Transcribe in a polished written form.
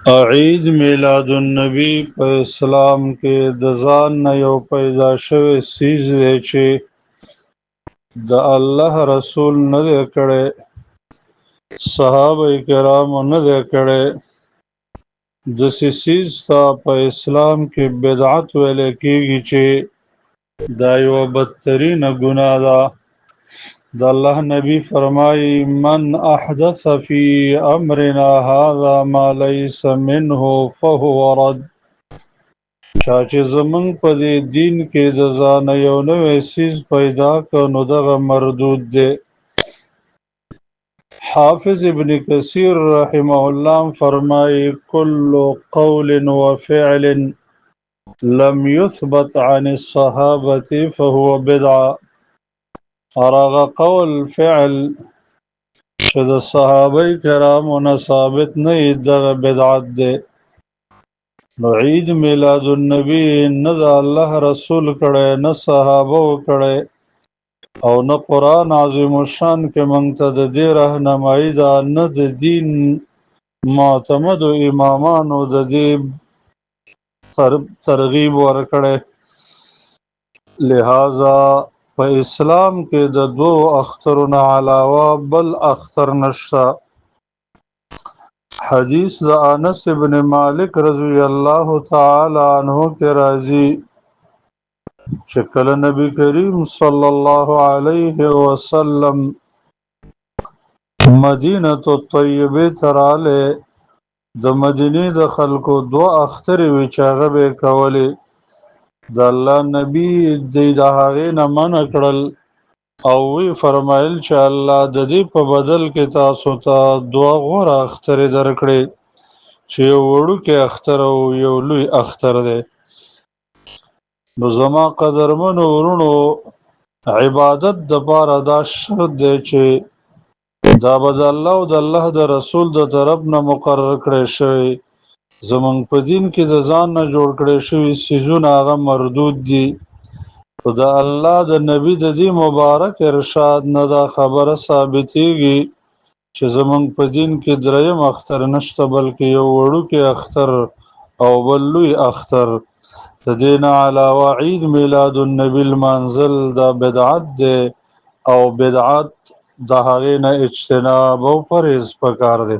عید میلاد النبی په اسلام کې د ځان نه یو پیدا شوی سیز دی چې د الله رسول نه دی کړی، صحابه کرامو نه دی کړی. داسې سیز ته په اسلام کې بدعت ویل کېږي چې دا یوه بدترینه ګناه ده. د الله نبی فرمایي: من احدث فی امرنا هذا ما لیس منه فهو رد. چا چې زمونږ په دې دین کې د ځانه یو نوی څیز پیدا کړ نو دغه مردود دی. حافظ ابن کثیر رحمه الله فرمایي: کل قول وفعل لم يثبت عن الصحابة فهو بدعه. هغه قول فعل چې د صحابه کرامو نه ثابت نه وي دغه بدعت دی. نو عید میلاد النبی نه د الله رسول کړی، نه صحابه کړی، او نه قرآن عظیم الشان کې موږ ته د دې رهنمایي ده، نه د دین معتمدو امامانو د دې ترغیب ورکړی. لہذا په اسلام کې د دوو اخترونو علاوه بل اختر نشته. حدیث د انس ابن مالک رضی الله تعالی عنہ کې راځي چې کله نبی کریم صلی الله علیه وسلم مدینه الطیبه ته راغلی، د مدینې د خلکو دوه اخترې وې چې هغه به یې کولې. د الله نبی د هغې نه منع کړل او وی فرمایل چې الله د دې په بدل کې تاسو ته دوه غوره اخترې درکړي چې یو وړوکی اختر او یو لوی اختر دی. نو زما قدرمنو ورونو، عبادت دپاره دا شرط دی چې دا به د الله او د الله د رسول د طرف نه مقرر کړی شوی. زمونږ په دین کې د ځان نه جوړ کړی شوي څیزونه هغه مردود دي. خو د الله د نبی د دې مبارک ارشاد نه دا خبره ثابتېږي چې زمونږ په دین کې دریم اختر نشته، بلکې یو وړوکی اختر او بل لوی اختر. د دې نه علاوه عید میلاد النبی لمانځل دا بدعت دی، او بدعت د هغې نه اجتناب او پرهیز پکار دی.